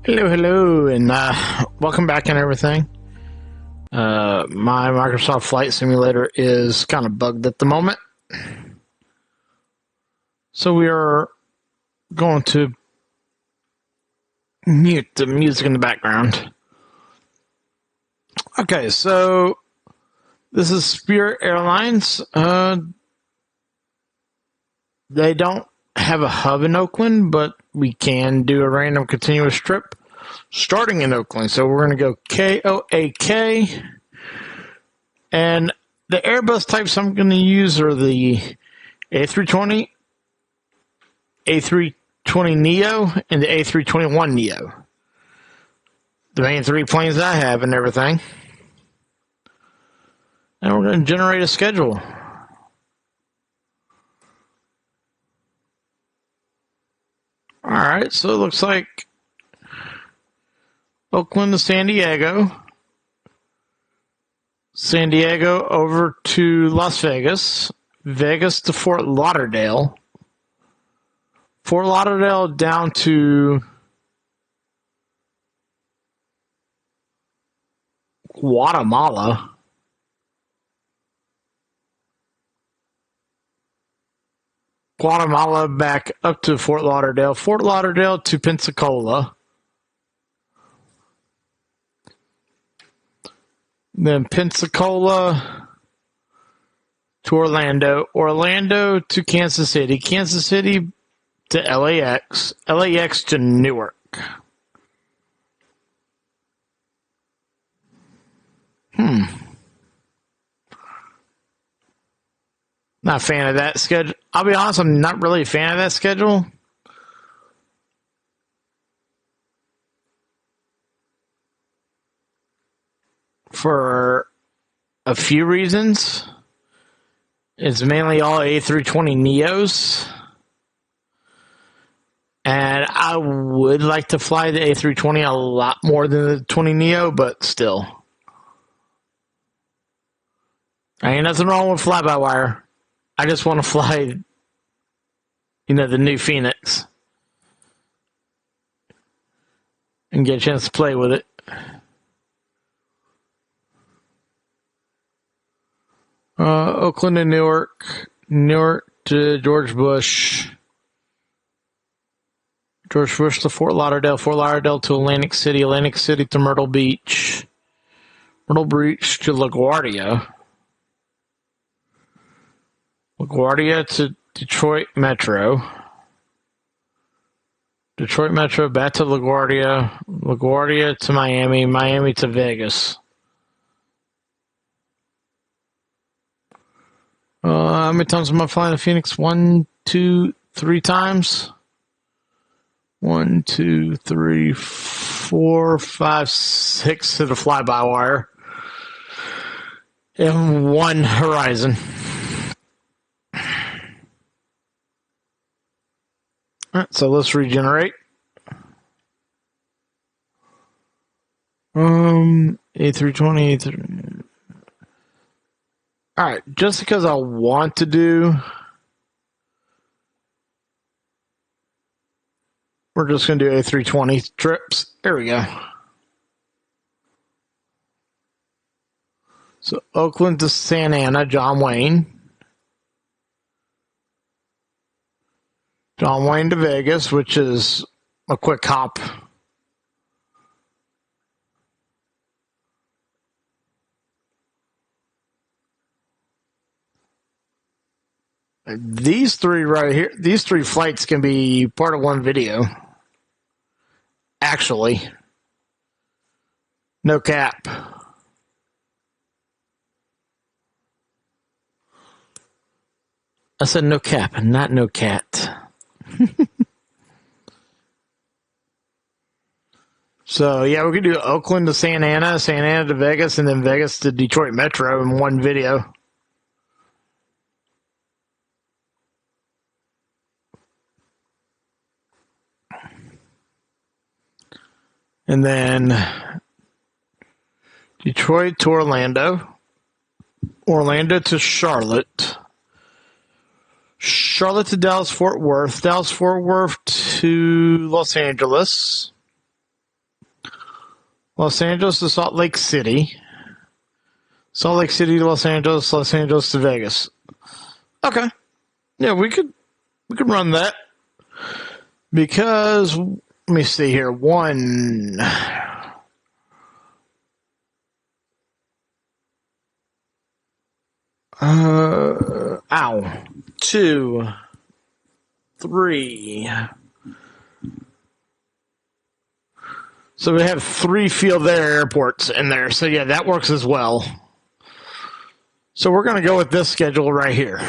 Hello, and welcome back and everything. My Microsoft Flight Simulator is kind of bugged at the moment. So we are going to mute the music in the background. Okay, so this is Spirit Airlines. They don't have a hub in Oakland, but we can do a random continuous trip starting in Oakland. So we're going to go KOAK. And the Airbus types I'm going to use are the A320, A320neo, and the A321neo. The main three planes that I have and everything. And we're going to generate a schedule. Alright, so it looks like Oakland to San Diego. San Diego over to Las Vegas. Vegas to Fort Lauderdale. Fort Lauderdale down to Guatemala. Guatemala back up to Fort Lauderdale. Fort Lauderdale to Pensacola. Then Pensacola to Orlando. Orlando to Kansas City. Kansas City to LAX. LAX to Newark. Not a fan of that schedule. I'll be honest, I'm not really a fan of that schedule. For a few reasons. It's mainly all A320neos. And I would like to fly the A320 a lot more than the 20neo, but still. Ain't nothing wrong with fly-by-wire. I just want to fly, the new FENIX. And get a chance to play with it. Oakland to Newark. Newark to George Bush. George Bush to Fort Lauderdale. Fort Lauderdale to Atlantic City. Atlantic City to Myrtle Beach. Myrtle Beach to LaGuardia. LaGuardia to Detroit Metro. Detroit Metro back to LaGuardia. LaGuardia to Miami. Miami to Vegas. How many times am I flying to Phoenix? 1, 2, 3 times. 1, 2, 3, 4, 5, 6 to the fly-by-wire. And 1 Horizon. Alright, so let's regenerate. A320, Alright, just because I want to do, we're just going to do A320 trips. There we go. So Oakland to Santa Ana, John Wayne. John Wayne to Vegas, which is a quick hop. These 3 right here, these 3 flights can be part of one video. Actually. No cap. I said no cap, not no cat. So, yeah, we could do Oakland to Santa Ana to Vegas, and then Vegas to Detroit Metro in one video. And then Detroit to Orlando. Orlando to Charlotte. Charlotte to Dallas-Fort Worth. Dallas-Fort Worth to Los Angeles. Los Angeles to Salt Lake City. Salt Lake City to Los Angeles to Vegas. Okay. Yeah, we could run that. Because, let me see here. Two, three. So we have 3 field airports in there. So yeah, that works as well. So we're going to go with this schedule right here.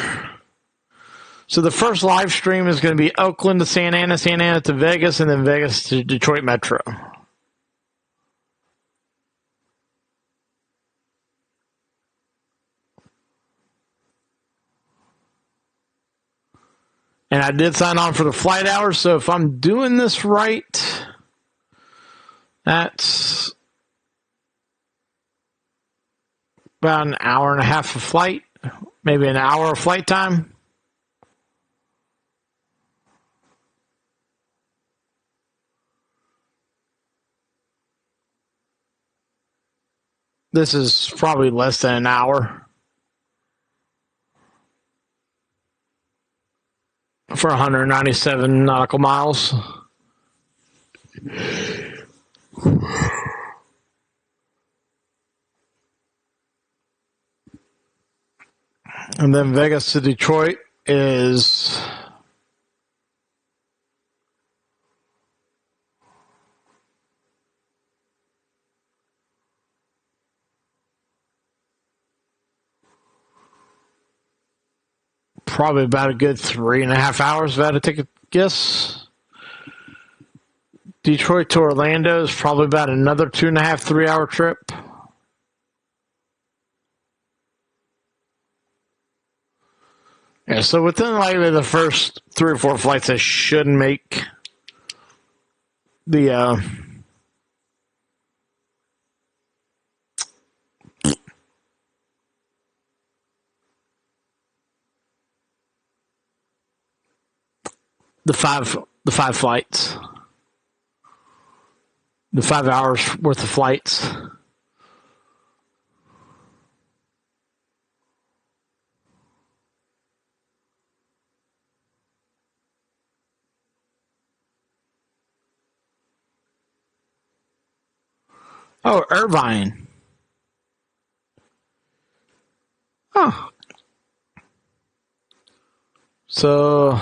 So the first live stream is going to be Oakland to Santa Ana, Santa Ana to Vegas, and then Vegas to Detroit Metro. And I did sign on for the flight hours, so if I'm doing this right, that's about an hour and a half of flight, maybe an hour of flight time. This is probably less than an hour for 197 nautical miles. And then Vegas to Detroit is probably about a good 3.5 hours, if I had to take a guess. Detroit to Orlando is probably about another 2.5, 3-hour trip. Yeah, so within likely the first 3 or 4 flights, I should make the five flights, the 5 hours worth of flights. Oh, Irvine. Oh. So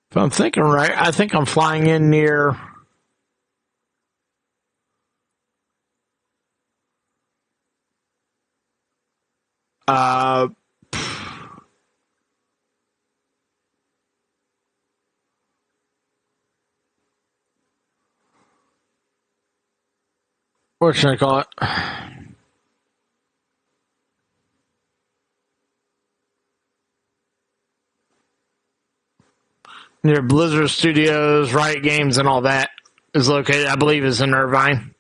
if I'm thinking right, I think I'm flying in near what should I call it? Near Blizzard Studios, Riot Games, and all that is located, I believe, is in Irvine.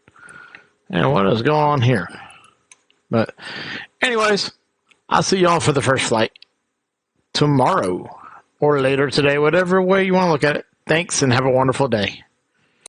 And what is going on here? But anyways, I'll see y'all for the first flight tomorrow or later today, whatever way you want to look at it. Thanks and have a wonderful day.